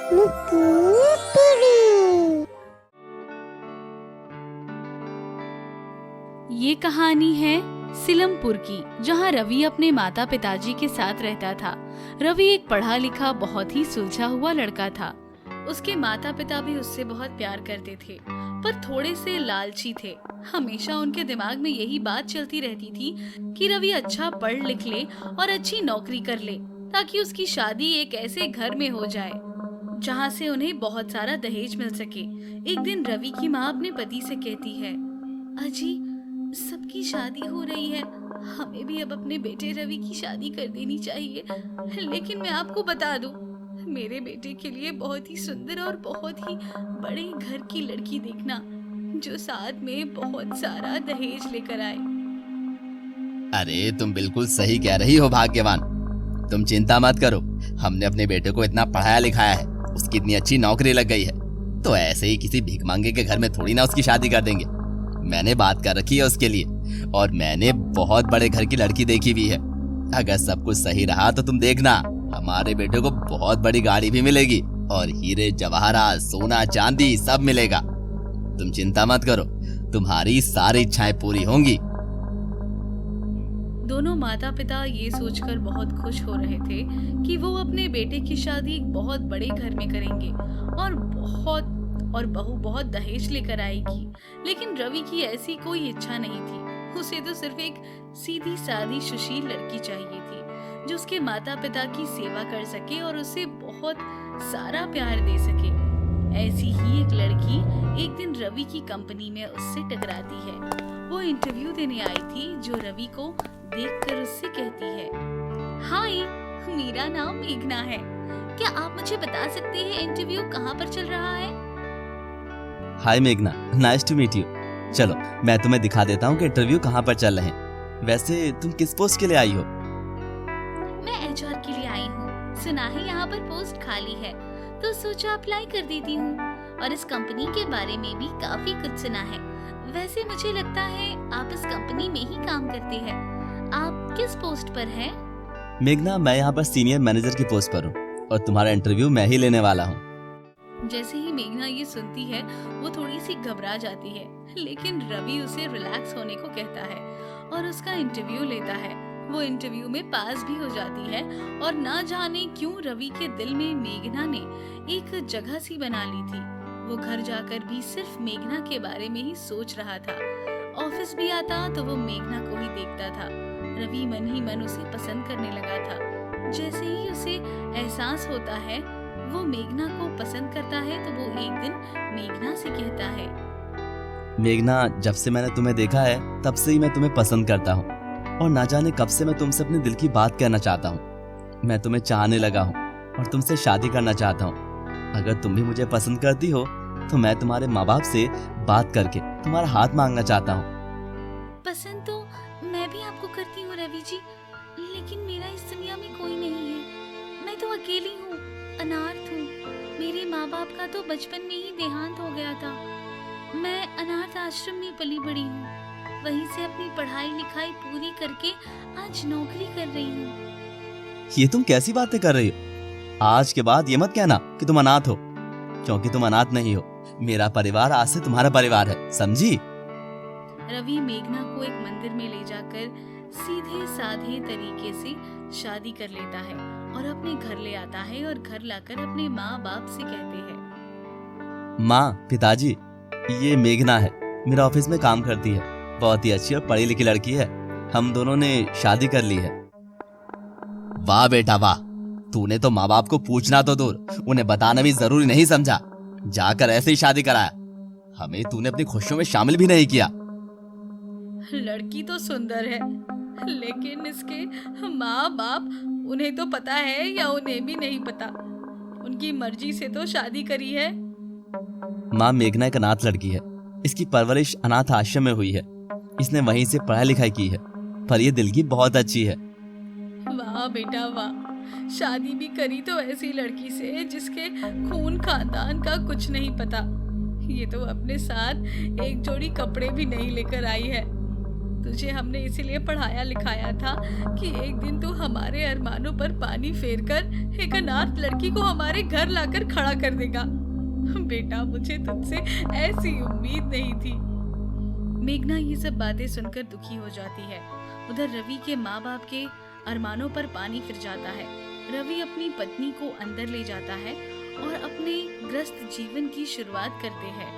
ये कहानी है सिलमपुर की, जहाँ रवि अपने माता पिताजी के साथ रहता था। रवि एक पढ़ा लिखा बहुत ही सुलझा हुआ लड़का था। उसके माता पिता भी उससे बहुत प्यार करते थे, पर थोड़े से लालची थे। हमेशा उनके दिमाग में यही बात चलती रहती थी कि रवि अच्छा पढ़ लिख ले और अच्छी नौकरी कर ले, ताकि उसकी शादी एक ऐसे घर में हो जाए जहाँ से उन्हें बहुत सारा दहेज मिल सके। एक दिन रवि की माँ अपने पति से कहती है, अजी सबकी शादी हो रही है, हमें भी अब अपने बेटे रवि की शादी कर देनी चाहिए। लेकिन मैं आपको बता दूं, मेरे बेटे के लिए बहुत ही सुंदर और बहुत ही बड़े घर की लड़की देखना, जो साथ में बहुत सारा दहेज लेकर आए। अरे तुम बिल्कुल सही कह रही हो भाग्यवान। तुम चिंता मत करो, हमने अपने बेटे को इतना पढ़ाया लिखाया है, उसकी इतनी अच्छी नौकरी लग गई है, तो ऐसे ही किसी भीख मांगे के घर में थोड़ी ना उसकी शादी कर देंगे। मैंने बात कर रखी है उसके लिए, और मैंने बहुत बड़े घर की लड़की देखी भी है। अगर सब कुछ सही रहा तो तुम देखना, हमारे बेटे को बहुत बड़ी गाड़ी भी मिलेगी और हीरे जवाहरात सोना चांदी सब मिलेगा। तुम चिंता मत करो, तुम्हारी सारी इच्छाएं पूरी होंगी। दोनों माता पिता ये सोचकर बहुत खुश हो रहे थे कि वो अपने बेटे की शादी एक बहुत बड़े घर में करेंगे और बहू बहुत दहेज लेकर आएगी। लेकिन रवि की ऐसी कोई इच्छा नहीं थी। उसे तो सिर्फ एक सीधी सादी सुशील लड़की चाहिए थी, जो उसके माता पिता की सेवा कर सके और उसे बहुत सारा प्यार दे सके। ऐसी ही एक लड़की एक दिन रवि की कंपनी में उससे टकराती है। वो इंटरव्यू देने आई थी, जो रवि को देखकर उससे कहती है, हाय मेरा नाम मेघना है, क्या आप मुझे बता सकते हैं इंटरव्यू कहाँ पर चल रहा है? हाय मेघना, नाइस टू मीट यू। चलो मैं तुम्हें दिखा देता हूँ कि इंटरव्यू कहाँ पर चल रहे हैं। वैसे तुम किस पोस्ट के लिए आई हो? मैं एचआर के लिए आई हूँ। सुना है यहाँ पर पोस्ट खाली है, तो सोचा अप्लाई कर देती हूँ। और इस कंपनी के बारे में भी काफी कुछ सुना है। वैसे मुझे लगता है आप इस कंपनी में ही काम करते हैं। आप किस पोस्ट पर हैं? मेघना, मैं यहाँ पर सीनियर मैनेजर की पोस्ट पर हूँ और तुम्हारा इंटरव्यू मैं ही लेने वाला हूँ। जैसे ही मेघना ये सुनती है, वो थोड़ी सी घबरा जाती है, लेकिन रवि उसे रिलैक्स होने को कहता है और उसका इंटरव्यू लेता है। वो इंटरव्यू में पास भी हो जाती है और ना जाने क्यों रवि के दिल में मेघना ने एक जगह सी बना ली थी। वो घर जाकर भी सिर्फ मेघना के बारे में ही सोच रहा था। ऑफिस भी आता तो वो मेघना को ही देखता था। रवि मन ही मन उसे पसंद करने लगा था। जैसे ही उसे एहसास होता है वो मेघना को पसंद करता है, तो वो एक दिन मेघना से कहता है, मेघना, जब से मैंने तुम्हें देखा है तब से ही मैं तुम्हें पसंद करता हूँ, और ना जाने कब से मैं तुमसे अपने दिल की बात कहना चाहता हूँ। मैं तुम्हें चाहने लगा हूँ और तुमसे शादी करना चाहता हूँ। अगर तुम भी मुझे पसंद करती हो तो मैं तुम्हारे माँ बाप से बात करके तुम्हारा हाथ मांगना चाहता हूँ। पसंद तो मैं भी आपको करती हूँ रवि जी, लेकिन मेरा इस दुनिया में कोई नहीं है। मैं तो अकेली हूँ, अनाथ हूँ। मेरे माँ बाप का तो बचपन में ही देहांत हो गया था। मैं अनाथ आश्रम में पली बड़ी हूँ। वहीं से अपनी पढ़ाई लिखाई पूरी करके आज नौकरी कर रही हूँ। ये तुम कैसी बातें कर रही हो? आज के बाद ये मत कहना कि तुम अनाथ हो, क्योंकि तुम अनाथ नहीं हो। मेरा परिवार आज से तुम्हारा परिवार है, समझी? रवि मेघना को एक मंदिर में ले जाकर सीधे साधे तरीके से शादी कर लेता है और अपने घर ले आता है और घर लाकर अपने माँ बाप से कहते हैं, माँ, पिताजी, ये मेघना है, मेरा ऑफिस में काम करती है, बहुत ही अच्छी और पढ़ी लिखी लड़की है। हम दोनों ने शादी कर ली है। वाह बेटा वाह, तूने तो माँ बाप को पूछना तो दूर, उन्हें बताना भी जरूरी नहीं समझा, जाकर ऐसे ही शादी कराया। हमें तूने अपनी खुशियों में शामिल भी नहीं किया। लड़की तो सुंदर है, लेकिन इसके माँ बाप, उन्हें तो पता है या उन्हें भी नहीं पता? उनकी मर्जी से तो शादी करी है। माँ, मेघना एक अनाथ लड़की है। इसकी परवरिश अनाथ आश्रम में हुई है। इसने वहीं से पढ़ाई लिखाई की है, पर ये दिल की बहुत अच्छी है। वाह बेटा वाह, शादी भी करी तो ऐसी लड़की से जिसके खून खानदान का कुछ नहीं पता। ये तो अपने साथ एक जोड़ी कपड़े भी नहीं लेकर आई है। तुझे हमने इसीलिए पढ़ाया लिखाया था कि एक दिन तू हमारे अरमानों पर पानी फेरकर एक अनाथ लड़की को हमारे घर लाकर खड़ा कर देगा। बेटा, मुझे तुझसे ऐसी उम्मीद नहीं थी। मेघना ये सब बातें सुनकर दुखी हो जाती है। उधर रवि के माँ बाप के अरमानों पर पानी फिर जाता है। रवि अपनी पत्नी को अंदर ले जाता है और अपने ग्रस्त जीवन की शुरुआत करते हैं।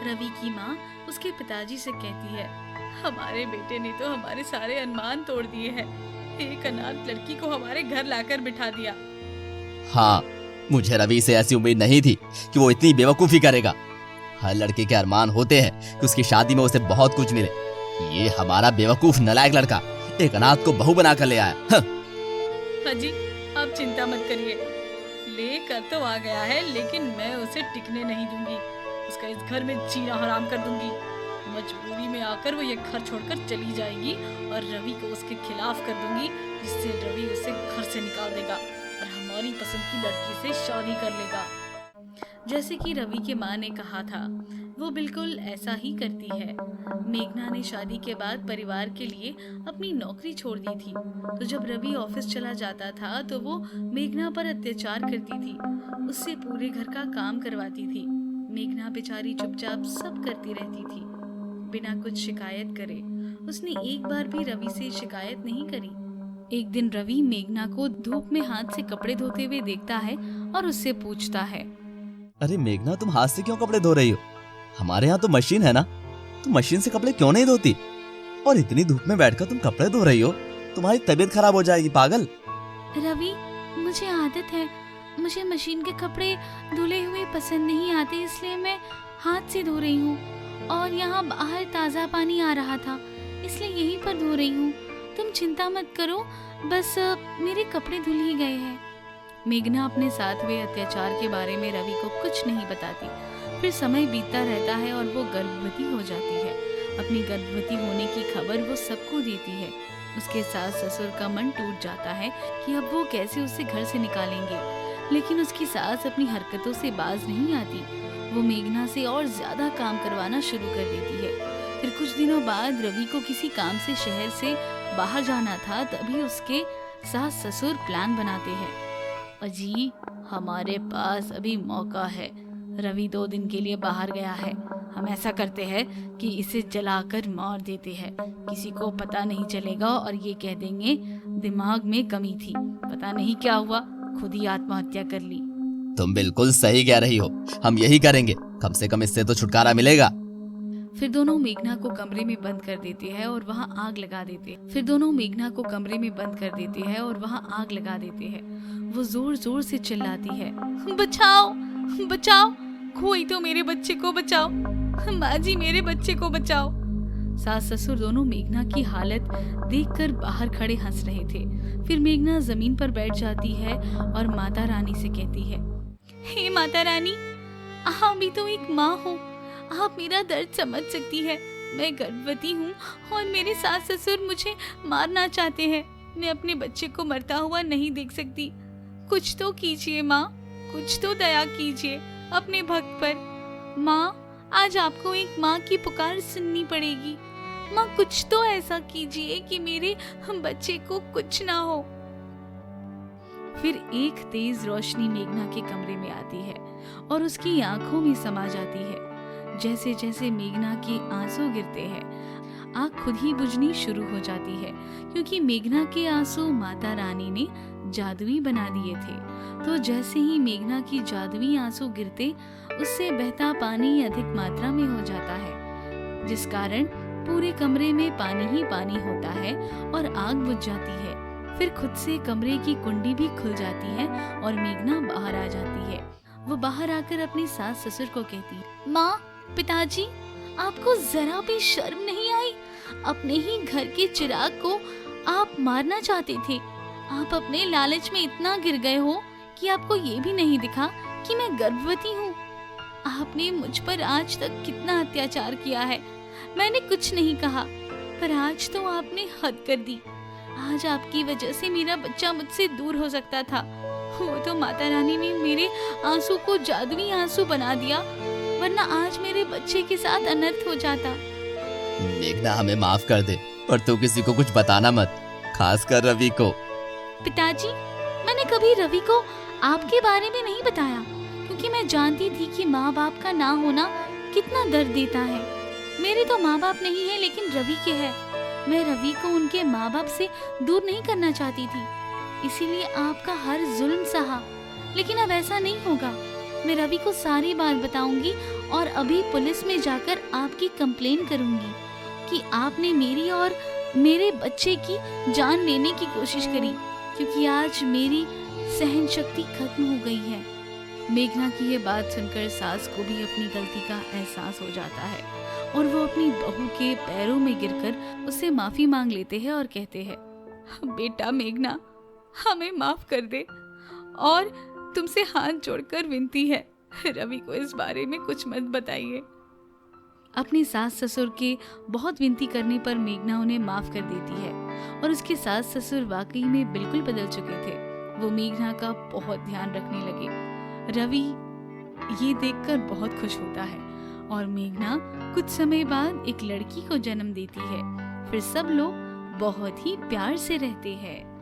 रवि की माँ उसके पिताजी से कहती है, हमारे बेटे ने तो हमारे सारे अरमान तोड़ दिए हैं। एक अनाथ लड़की को हमारे घर लाकर बिठा दिया। हाँ, मुझे रवि से ऐसी उम्मीद नहीं थी कि वो इतनी बेवकूफी करेगा। हर लड़के के अरमान होते हैं कि उसकी शादी में उसे बहुत कुछ मिले। ये हमारा बेवकूफ नालायक लड़का एक अनाथ को बहू बना कर ले आया। हाँ जी, आप चिंता मत करिए। लेकर तो आ गया है, लेकिन मैं उसे टिकने नहीं दूंगी। उसका इस घर में जीना हराम कर दूंगी। मजबूरी में आकर वो ये घर छोड़कर चली जाएगी और रवि को उसके खिलाफ कर दूंगी, जिससे रवि उसे घर से निकाल देगा और हमारी पसंद की लड़की से शादी कर लेगा। जैसे कि रवि के माँ ने कहा था, वो बिल्कुल ऐसा ही करती है। मेघना ने शादी के बाद परिवार के लिए अपनी नौकरी छोड़ दी थी। तो जब रवि ऑफिस चला जाता था तो वो मेघना पर अत्याचार करती थी, उससे पूरे घर का काम करवाती थी। मेघना बेचारी चुपचाप सब करती रहती थी, बिना कुछ शिकायत करे। उसने एक बार भी रवि से शिकायत नहीं करी। एक दिन रवि मेघना को धूप में हाथ से कपड़े धोते हुए देखता है और उससे पूछता है, अरे मेघना, तुम हाथ से क्यों कपड़े धो रही हो? हमारे यहाँ तो मशीन है ना, तुम मशीन से कपड़े क्यों नहीं धोती? और इतनी धूप में बैठकर तुम कपड़े धो रही हो, तुम्हारी तबीयत खराब हो जाएगी पागल। रवि, मुझे आदत है, मुझे मशीन के कपड़े धुले हुए पसंद नहीं आते, इसलिए मैं हाथ से धो रही हूँ। और यहाँ बाहर ताज़ा पानी आ रहा था, इसलिए यहीं पर धो रही हूँ। तुम चिंता मत करो, बस मेरे कपड़े धुल ही गए हैं। मेघना अपने साथ हुए अत्याचार के बारे में रवि को कुछ नहीं बताती। फिर समय बीतता रहता है और वो गर्भवती हो जाती है। अपनी गर्भवती होने की खबर वो सबको देती है। उसके सास ससुर का मन टूट जाता है कि अब वो कैसे उसे घर से निकालेंगे, लेकिन उसकी सास अपनी हरकतों से बाज नहीं आती। वो मेघना से और ज्यादा काम करवाना शुरू कर देती है। फिर कुछ दिनों बाद रवि को किसी काम से शहर से बाहर जाना था, तभी उसके सास ससुर प्लान बनाते हैं। अजी, हमारे पास अभी मौका है। रवि 2 दिन के लिए बाहर गया है। हम ऐसा करते हैं कि इसे जलाकर मार देते हैं। किसी को पता नहीं चलेगा और ये कह देंगे दिमाग में कमी थी, पता नहीं क्या हुआ, खुद ही आत्महत्या कर ली। तुम बिल्कुल सही कह रही हो, हम यही करेंगे, कम से कम इससे तो छुटकारा मिलेगा। फिर दोनों मेघना को कमरे में बंद कर देते हैं और वहाँ आग लगा देते हैं। वो जोर जोर से चिल्लाती है, बचाओ बचाओ, कोई तो मेरे बच्चे को बचाओ, माँ जी मेरे बच्चे को बचाओ। सास ससुर दोनों मेघना की हालत देखकर बाहर खड़े हंस रहे थे। फिर मेघना जमीन पर बैठ जाती है और माता रानी से कहती है, हे माता रानी, आप भी तो एक माँ हो, आप मेरा दर्द समझ सकती है। मैं गर्भवती हूँ और मेरे सास ससुर मुझे मारना चाहते हैं। मैं अपने बच्चे को मरता हुआ नहीं देख सकती। कुछ तो कीजिए माँ, कुछ तो दया कीजिए अपने भक्त पर। माँ, आज आपको एक माँ की पुकार सुननी पड़ेगी। माँ, कुछ तो ऐसा कीजिए कि मेरे बच्चे को कुछ ना हो। फिर एक तेज रोशनी मेघना के कमरे में आती है और उसकी आंखों में समा जाती है। जैसे जैसे मेघना के आंसू गिरते हैं, आँख खुद ही बुझनी शुरू हो जाती है, क्योंकि मेघना के आंसू माता रानी ने जादुई बना दिए थे। तो जैसे ही मेघना की जादुई आंसू गिरते, उससे बहता पानी अधिक मात्रा में हो जाता है, जिस कारण पूरे कमरे में पानी ही पानी होता है और आग बुझ जाती है। फिर खुद से कमरे की कुंडी भी खुल जाती है और मेघना बाहर आ जाती है। वो बाहर आकर अपनी सास ससुर को कहती है, माँ, पिताजी, आपको जरा भी शर्म नहीं आई? अपने ही घर के चिराग को आप मारना चाहते थे। आप अपने लालच में इतना गिर गए हो कि आपको ये भी नहीं दिखा कि मैं गर्भवती हूँ। आपने मुझ पर आज तक कितना अत्याचार किया है। मैंने कुछ नहीं कहा, पर आज तो आपने हद कर दी। आज आपकी वजह से मेरा बच्चा मुझसे दूर हो सकता था। वो तो माता रानी ने मेरे आंसू को जादुई आंसू बना दिया, वरना आज मेरे बच्चे के साथ अनर्थ हो जाता। मेघना हमें माफ कर दे और तू किसी को कुछ बताना मत, खासकर रवि को। पिताजी, मैंने कभी रवि को आपके बारे में नहीं बताया क्योंकि मैं जानती थी कि माँ बाप का ना होना कितना दर्द देता है। मेरे तो माँ बाप नहीं है लेकिन रवि के है। मैं रवि को उनके माँ बाप से दूर नहीं करना चाहती थी, इसीलिए आपका हर जुल्म सहा। लेकिन अब ऐसा नहीं होगा। मैं रवि को सारी बात बताऊंगी और अभी पुलिस में जाकर आपकी कंप्लेन करूंगी कि आपने मेरी और मेरे बच्चे की जान लेने की कोशिश करी, क्योंकि आज मेरी सहन शक्ति खत्म हो गई है। मेघना की ये बात सुनकर सास को भी अपनी गलती का एहसास हो जाता है और वो अपनी बहू के पैरों में गिरकर उससे माफी मांग लेते हैं और कहते हैं, बेटा मेघना, हमें माफ कर दे और तुमसे हाथ जोड़कर विनती है, रवि को इस बारे में कुछ मत बताइए। अपनी सास ससुर के बहुत विनती करने पर मेघना उन्हें माफ कर देती है और उसके सास ससुर वाकई में बिल्कुल बदल चुके थे। वो मेघना का बहुत ध्यान रखने लगे। रवि ये देखकर बहुत खुश होता है और मेघना कुछ समय बाद एक लड़की को जन्म देती है। फिर सब लोग बहुत ही प्यार से रहते हैं।